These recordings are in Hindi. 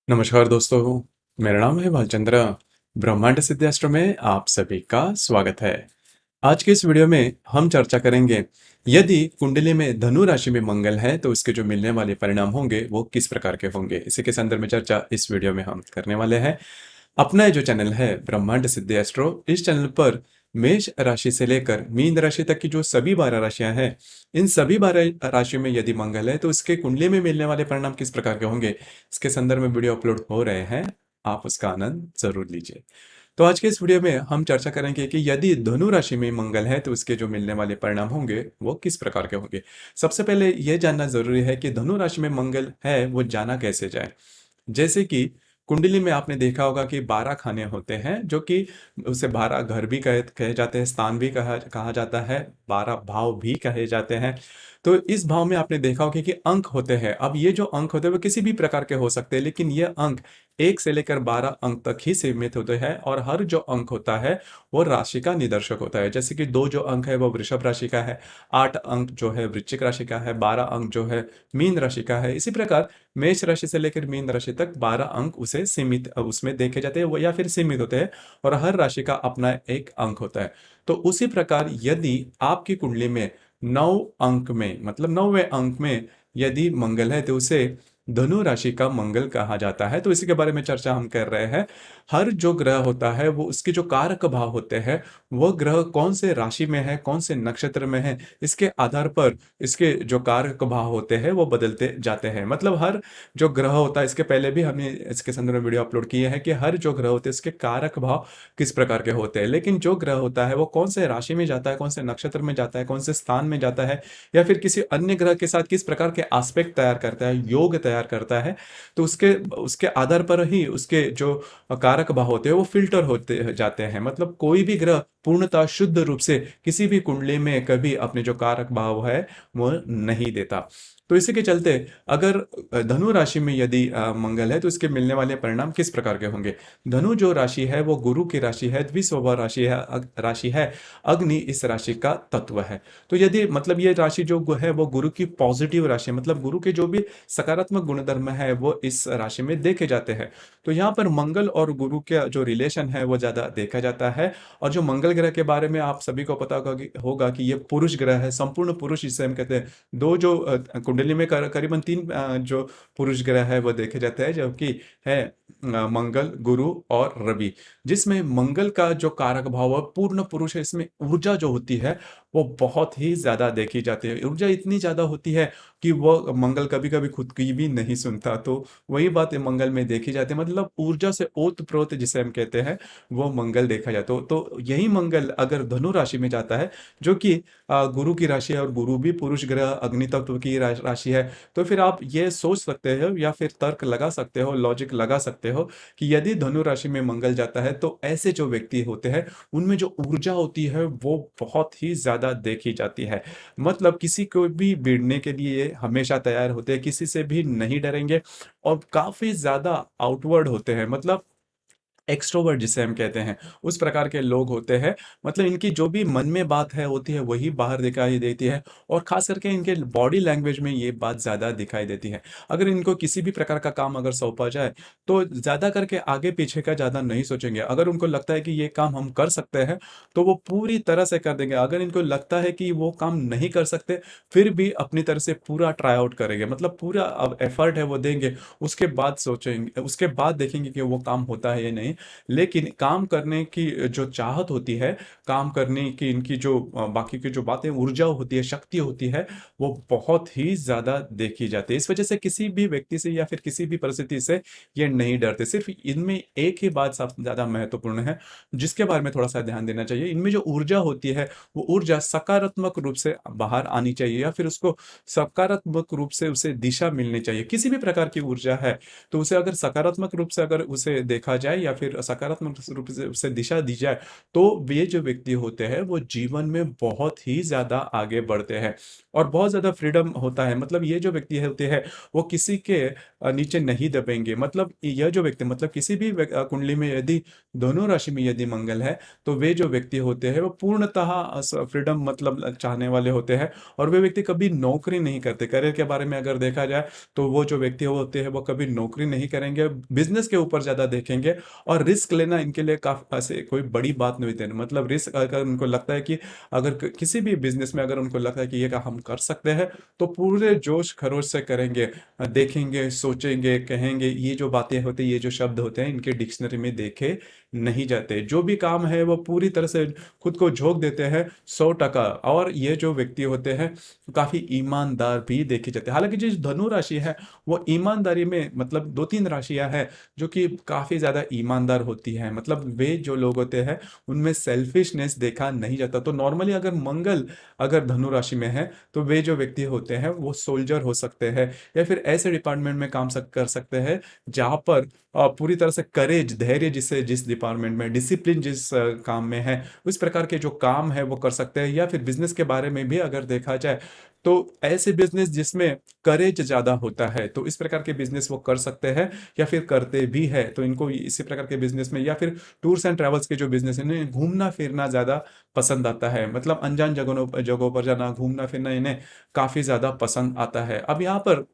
नमस्कार दोस्तों, मेरा नाम है भालचंद्र। ब्रह्मांड सिद्धास्त्र में आप सभी का स्वागत है। आज के इस वीडियो में हम चर्चा करेंगे, यदि कुंडली में धनु राशि में मंगल है तो उसके जो मिलने वाले परिणाम होंगे वो किस प्रकार के होंगे। इसी के संदर्भ में चर्चा इस वीडियो में हम करने वाले हैं। अपना ये जो चैनल है ब्रह्मांड सिद्धि एस्ट्रो, इस चैनल पर मेष राशि से लेकर मीन राशि तक की जो सभी 12 राशियां हैं, इन सभी 12 राशियों में यदि मंगल है तो उसके कुंडली में मिलने वाले परिणाम किस प्रकार के होंगे, इसके संदर्भ में वीडियो अपलोड हो रहे हैं। आप उसका आनंद जरूर लीजिए। तो आज के इस वीडियो में हम चर्चा करेंगे कि यदि धनु राशि में मंगल है तो उसके जो मिलने वाले परिणाम होंगे वो किस प्रकार के होंगे। सबसे पहले यह जानना जरूरी है कि धनु राशि में मंगल है वो जाना कैसे जाए। जैसे कि कुंडली में आपने देखा होगा कि 12 खाने होते हैं, जो कि उसे 12 घर भी कहे जाते हैं, स्थान भी कहा कहा जाता है, 12 भाव भी कहे जाते हैं। तो इस भाव में आपने देखा होगा कि अंक होते हैं। अब ये जो अंक होते हैं वो किसी भी प्रकार के हो सकते हैं, लेकिन ये अंक 1 से लेकर 12 अंक तक ही सीमित होते हैं, और हर जो अंक होता है वो राशि का निदर्शक होता है। जैसे कि 2 जो अंक है वो वृषभ राशि का है, 8 अंक जो है वृश्चिक राशि का है, 12 अंक जो है मीन राशि का है। इसी प्रकार मेष राशि से लेकर मीन राशि तक 12 अंक उसे सीमित उसमें देखे जाते हैं वो, या फिर सीमित होते हैं, और हर राशि का अपना एक अंक होता है। तो उसी प्रकार यदि आपकी कुंडली में 9 अंक में, मतलब 9वें अंक में यदि मंगल है तो उसे धनु राशि का मंगल कहा जाता है। तो इसी के बारे में चर्चा हम कर रहे हैं। हर जो ग्रह होता है वो उसके जो कारक भाव होते हैं, वह ग्रह कौन से राशि में है, कौन से नक्षत्र में है, इसके आधार पर इसके जो कारक भाव होते हैं वो बदलते जाते हैं। मतलब हर जो ग्रह होता है, इसके पहले भी हमने इसके संदर्भ में वीडियो अपलोड किए हैं कि हर जो ग्रह होते हैं इसके कारक भाव किस प्रकार के होते हैं। लेकिन जो ग्रह होता है वो कौन से राशि में जाता है, कौन से नक्षत्र में जाता है, कौन से स्थान में जाता है, या फिर किसी अन्य ग्रह के साथ किस प्रकार के आस्पेक्ट तैयार करता है, योग तैयार करता है, तो उसके उसके आधार पर ही उसके जो कारक भाव होते हैं वो फिल्टर होते जाते हैं। मतलब कोई भी ग्रह पूर्णतः शुद्ध रूप से किसी भी कुंडली में कभी अपने जो कारक भाव है वो नहीं देता। तो इसी के चलते अगर धनु राशि में यदि मंगल है तो इसके मिलने वाले परिणाम किस प्रकार के होंगे। धनु जो राशि है वो गुरु की राशि है, द्विस्वभाव राशि है, राशि है, अग्नि इस राशि का तत्व है। तो यदि मतलब ये राशि जो है वो गुरु की पॉजिटिव राशि है, मतलब गुरु के जो भी सकारात्मक गुणधर्म है वो इस राशि में देखे जाते हैं। तो यहाँ पर मंगल और गुरु का जो रिलेशन है वो ज्यादा देखा जाता है। और जो मंगल ग्रह के बारे में आप सभी को पता होगा कि ये पुरुष ग्रह है, संपूर्ण पुरुष जिसे हम कहते हैं। दो जो कुंडली में करीबन 3 जो पुरुष ग्रह है वो देखे जाते हैं, जबकि है मंगल, गुरु और रवि। जिसमें मंगल का जो कारक भाव है पूर्ण पुरुष है, इसमें ऊर्जा जो होती है वो बहुत ही ज्यादा देखी जाती है। ऊर्जा इतनी ज्यादा होती है कि वो मंगल कभी कभी खुद की भी नहीं सुनता। तो वही बात मंगल में देखी जाती है, मतलब ऊर्जा से ओत प्रोत जिसे हम कहते हैं वो मंगल देखा जाता है। तो यही मंगल अगर धनु राशि में जाता है, जो कि गुरु की राशि है, और गुरु भी पुरुष ग्रह अग्नि तत्व की राशि है, तो फिर आप ये सोच सकते हो या फिर तर्क लगा सकते हो, लॉजिक लगा सकते हो कि यदि धनु राशि में मंगल जाता है तो ऐसे जो व्यक्ति होते हैं उनमें जो ऊर्जा होती है वो बहुत ही ज्यादा देखी जाती है। मतलब किसी को भी भिड़ने के लिए हमेशा तैयार होते हैं, किसी से भी नहीं डरेंगे, और काफी ज्यादा आउटवर्ड होते हैं, मतलब एक्सट्रोवर्ट जिसे हम कहते हैं, उस प्रकार के लोग होते हैं। मतलब इनकी जो भी मन में बात है होती है वही बाहर दिखाई देती है, और खास करके इनके बॉडी लैंग्वेज में ये बात ज़्यादा दिखाई देती है। अगर इनको किसी भी प्रकार का काम अगर सौंपा जाए तो ज़्यादा करके आगे पीछे का ज़्यादा नहीं सोचेंगे। अगर उनको लगता है कि ये काम हम कर सकते हैं तो वो पूरी तरह से कर देंगे। अगर इनको लगता है कि वो काम नहीं कर सकते, फिर भी अपनी तरफ से पूरा ट्राई आउट करेंगे, मतलब पूरा अब एफर्ट है वो देंगे। उसके बाद सोचेंगे, उसके बाद देखेंगे कि वो काम होता है या नहीं। लेकिन काम करने की जो चाहत होती है, काम करने की इनकी जो बाकी की जो बातें, ऊर्जा होती है, शक्ति होती है, वो बहुत ही ज्यादा देखी जाती है। इस वजह से किसी भी व्यक्ति से या फिर किसी भी परिस्थिति से ये नहीं डरते। सिर्फ इनमें एक ही बात सबसे ज्यादा महत्वपूर्ण है जिसके बारे में थोड़ा सा ध्यान देना चाहिए। इनमें जो ऊर्जा होती है वो ऊर्जा सकारात्मक रूप से बाहर आनी चाहिए, या फिर उसको सकारात्मक रूप से उसे दिशा मिलनी चाहिए। किसी भी प्रकार की ऊर्जा है तो उसे अगर सकारात्मक रूप से अगर उसे देखा जाए या फिर सकारात्मक रूप से उसे दिशा दी जाए, तो ये जो व्यक्ति होते हैं वो जीवन में बहुत ही ज़्यादा आगे बढ़ते हैं और बहुत ज़्यादा फ्रीडम होता है। मतलब ये जो व्यक्ति होते हैं वो किसी के नीचे नहीं दबेंगे। मतलब यह जो व्यक्ति मतलब किसी भी कुंडली में यदि दोनों राशि में यदि मंगल है, तो वे जो व्यक्ति होते हैं वो पूर्णतः फ्रीडम मतलब चाहने वाले होते हैं और वे व्यक्ति कभी नौकरी नहीं करते। करियर के बारे में अगर देखा जाए तो वो जो व्यक्ति होते हैं वो कभी नौकरी नहीं करेंगे, बिजनेस के ऊपर ज़्यादा देखेंगे और रिस्क लेना इनके लिए काफ़ी ऐसे कोई बड़ी बात नहीं होती है। मतलब रिस्क अगर उनको लगता है कि अगर किसी भी बिजनेस में अगर उनको लगता है कि ये काम हम कर सकते हैं, तो पूरे जोश खरोश से करेंगे। देखेंगे, सोचेंगे, कहेंगे। ये जो बातें होती हैं, ये जो शब्द होते हैं, इनके डिक्शनरी में देखे नहीं जाते। जो भी काम है वो पूरी तरह से खुद को झोंक देते हैं 100%। और ये जो व्यक्ति होते हैं काफ़ी ईमानदार भी देखे जाते हैं। हालांकि जो धनु राशि है वो ईमानदारी में मतलब दो तीन राशियां हैं जो कि काफ़ी ज़्यादा ईमानदार होती हैं। मतलब वे जो लोग होते हैं उनमें सेल्फिशनेस देखा नहीं जाता। तो नॉर्मली अगर मंगल अगर धनु राशि में है तो वे जो व्यक्ति होते हैं वो सोल्जर हो सकते हैं या फिर ऐसे डिपार्टमेंट में काम कर सकते हैं जहाँ पर पूरी तरह से करेज धैर्य जिसे जिस डिपार्टमेंट में डिसिप्लिन जिस काम में है उस प्रकार के जो काम है वो कर सकते हैं। या फिर बिजनेस के बारे में भी अगर देखा जाए तो ऐसे बिजनेस जिसमें करेज ज़्यादा होता है तो इस प्रकार के बिजनेस वो कर सकते हैं या फिर करते भी है। तो इनको इसी प्रकार के बिजनेस में या फिर टूर्स एंड ट्रैवल्स के जो बिजनेस है इन्हें घूमना फिरना ज़्यादा पसंद आता है। मतलब अनजान जगहों जगहों पर जाना घूमना फिरना इन्हें काफ़ी ज़्यादा पसंद आता है। अब यहाँ पर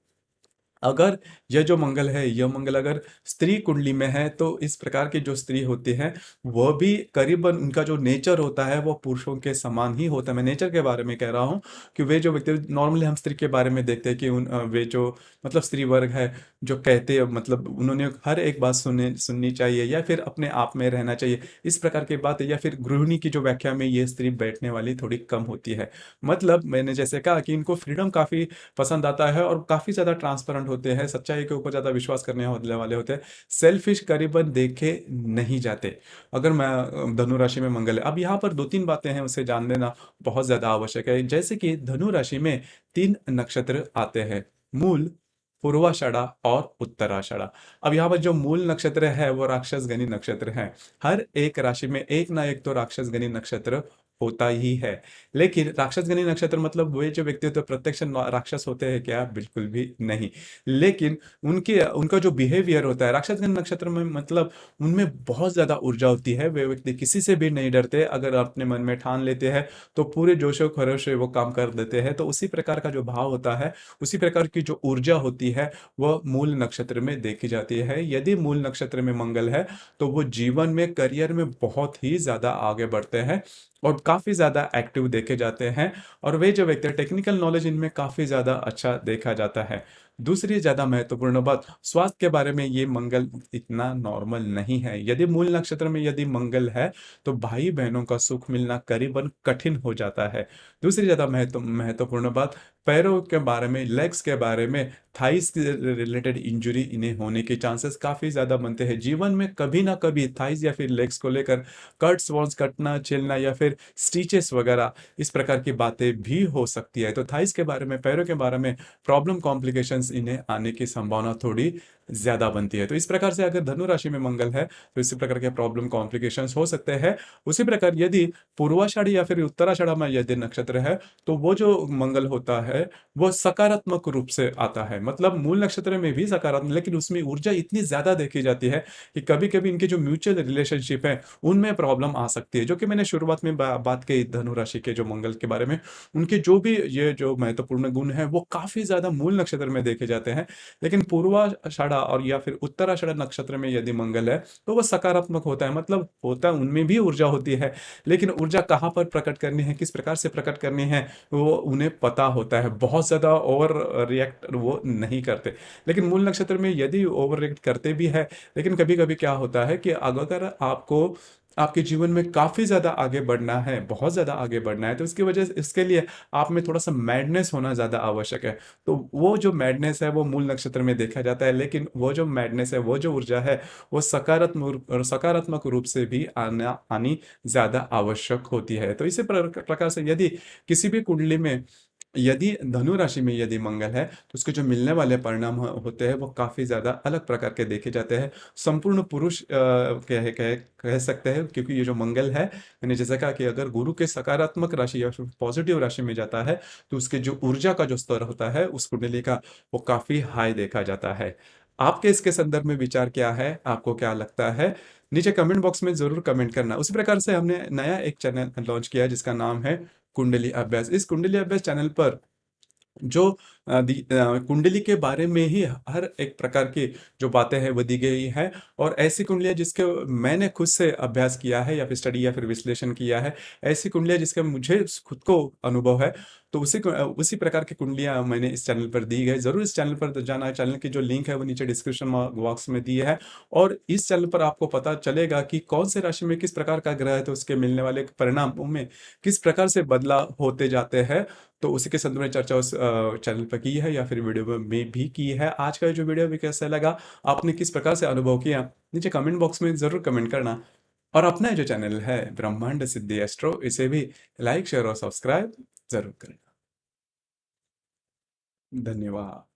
अगर यह जो मंगल है यह मंगल अगर स्त्री कुंडली में है तो इस प्रकार की जो स्त्री होती है वह भी करीबन उनका जो नेचर होता है वो पुरुषों के समान ही होता है। मैं नेचर के बारे में कह रहा हूँ कि वे जो व्यक्ति नॉर्मली हम स्त्री के बारे में देखते हैं कि वे जो मतलब स्त्री वर्ग है जो कहते हैं मतलब उन्होंने हर एक बात सुननी चाहिए या फिर अपने आप में रहना चाहिए, इस प्रकार की बात है। या फिर गृहिणी की जो व्याख्या में ये स्त्री बैठने वाली थोड़ी कम होती है। मतलब मैंने जैसे कहा कि इनको फ्रीडम काफ़ी पसंद आता है और काफ़ी ज़्यादा ट्रांसपेरेंट होते हैं, सच्चाई के ऊपर ज़्यादा विश्वास करने वाले होते हैं, सेल्फिश करीबन देखे नहीं जाते। अगर मैं धनु राशि में मंगल है, अब यहाँ पर दो तीन बातें हैं उसे जान लेना बहुत ज़्यादा आवश्यक है। जैसे कि धनु राशि में तीन नक्षत्र आते हैं, मूल, पूर्वाषाढ़ा और उत्तराषाढ़ा। अब यहाँ पर जो मूल नक्षत्र है वो राक्षसगणी नक्षत्र है। हर एक राशि में एक ना एक तो राक्षसगणी नक्षत्र होता ही है। लेकिन राक्षसगणी नक्षत्र मतलब वे जो व्यक्ति होते हैं प्रत्यक्ष राक्षस होते हैं क्या? बिल्कुल भी नहीं। लेकिन उनके उनका जो बिहेवियर होता है राक्षसगणी नक्षत्र में मतलब उनमें बहुत ज़्यादा ऊर्जा होती है। वे व्यक्ति किसी से भी नहीं डरते, अगर अपने मन में ठान लेते हैं तो पूरे जोशो खरोश से वो काम कर देते हैं। तो उसी प्रकार का जो भाव होता है, उसी प्रकार की जो ऊर्जा होती है वह मूल नक्षत्र में देखी जाती है। यदि मूल नक्षत्र में मंगल है तो वो जीवन में करियर में बहुत ही ज़्यादा आगे बढ़ते हैं और काफ़ी ज़्यादा एक्टिव देखे जाते हैं। और वे जो व्यक्ति टेक्निकल नॉलेज इनमें काफ़ी ज़्यादा अच्छा देखा जाता है। दूसरी ज़्यादा महत्वपूर्ण बात, स्वास्थ्य के बारे में ये मंगल इतना नॉर्मल नहीं है। यदि मूल नक्षत्र में यदि मंगल है तो भाई बहनों का सुख मिलना करीबन कठिन हो जाता है। दूसरी ज़्यादा महत्वपूर्ण बात, पैरों के बारे में, लेग्स के बारे में, थाइस के रिलेटेड इंजरी इन्हें होने के चांसेस काफ़ी ज़्यादा बनते हैं। जीवन में कभी ना कभी थाइस या फिर लेग्स को लेकर कट्स वॉन्स कटना छिलना या फिर स्टिचेस वगैरह इस प्रकार की बातें भी हो सकती है। तो थाइस के बारे में, पैरों के बारे में प्रॉब्लम कॉम्प्लिकेशंस इन्हें आने की संभावना थोड़ी ज़्यादा बनती है। तो इस प्रकार से अगर धनु राशि में मंगल है तो इसी प्रकार के प्रॉब्लम कॉम्प्लिकेशंस हो सकते हैं। उसी प्रकार यदि पूर्वाषाढ़ी या फिर उत्तराषाढ़ा में यदि नक्षत्र है तो वो जो मंगल होता है वो सकारात्मक रूप से आता है। मतलब मूल नक्षत्र में भी सकारात्मक, लेकिन उसमें ऊर्जा इतनी ज़्यादा देखी जाती है कि कभी कभी इनके जो म्यूचुअल रिलेशनशिप है उनमें प्रॉब्लम आ सकती है। जो कि मैंने शुरुआत में बात की धनु राशि के जो मंगल के बारे में, उनके जो भी ये जो महत्वपूर्ण गुण है वो काफ़ी ज़्यादा मूल नक्षत्र में देखे जाते हैं। लेकिन पूर्वाषाढ़ा और या फिर उत्तराषाढ़ा नक्षत्र में यदि मंगल है तो वो सकारात्मक होता है। मतलब होता है उनमें भी ऊर्जा होती है, लेकिन ऊर्जा कहाँ पर प्रकट करनी है, किस प्रकार से प्रकट करनी है वो उन्हें पता होता है। बहुत ज़्यादा ओवर रिएक्ट वो नहीं करते। लेकिन मूल नक्षत्र में यदि ओवर रिएक्ट करते भी है, लेकिन कभी कभी क्या होता है कि अगर आपको आपके जीवन में काफ़ी ज़्यादा आगे बढ़ना है, बहुत ज़्यादा आगे बढ़ना है, तो इसकी वजह से इसके लिए आप में थोड़ा सा मैडनेस होना ज़्यादा आवश्यक है। तो वो जो मैडनेस है वो मूल नक्षत्र में देखा जाता है। लेकिन वो जो मैडनेस है, वो जो ऊर्जा है, वो सकारात्मक रूप से भी आनी ज़्यादा आवश्यक होती है। तो इसी प्रकार से यदि किसी भी कुंडली में यदि धनु राशि में यदि मंगल है तो उसके जो मिलने वाले परिणाम होते हैं वो काफ़ी ज़्यादा अलग प्रकार के देखे जाते हैं। संपूर्ण पुरुष कह सकते हैं, क्योंकि ये जो मंगल है, मैंने जैसा कहा कि अगर गुरु के सकारात्मक राशि या फिर पॉजिटिव राशि में जाता है तो उसके जो ऊर्जा का जो स्तर होता है उस कुंडली का, वो काफ़ी हाई देखा जाता है। आपके इसके संदर्भ में विचार क्या है, आपको क्या लगता है? नीचे कमेंट बॉक्स में ज़रूर कमेंट करना। उसी प्रकार से हमने नया एक चैनल लॉन्च किया है जिसका नाम है कुंडली अभ्यास। इस कुंडली अभ्यास चैनल पर जो कुंडली के बारे में ही हर एक प्रकार की जो बातें हैं वो दी गई हैं, और ऐसी कुंडलियाँ जिसके मैंने खुद से अभ्यास किया है या फिर स्टडी या फिर विश्लेषण किया है, ऐसी कुंडलियाँ जिसका मुझे खुद को अनुभव है, तो उसी प्रकार की कुंडलियाँ मैंने इस चैनल पर दी गई। ज़रूर इस चैनल पर जाना, चैनल की जो लिंक है वो नीचे डिस्क्रिप्शन बॉक्स में दी है, और इस चैनल पर आपको पता चलेगा कि कौन से राशि में किस प्रकार का ग्रह है तो उसके मिलने वाले परिणामों में किस प्रकार से बदलाव होते जाते हैं। तो उसी के संदर्भ में चर्चा उस चैनल पर की है या फिर वीडियो में भी की है। आज का जो वीडियो भी कैसा लगा, आपने किस प्रकार से अनुभव किया, नीचे कमेंट बॉक्स में ज़रूर कमेंट करना। और अपना जो चैनल है ब्रह्मांड सिद्धि एस्ट्रो, इसे भी लाइक शेयर और सब्सक्राइब ज़रूर करें। धन्यवाद।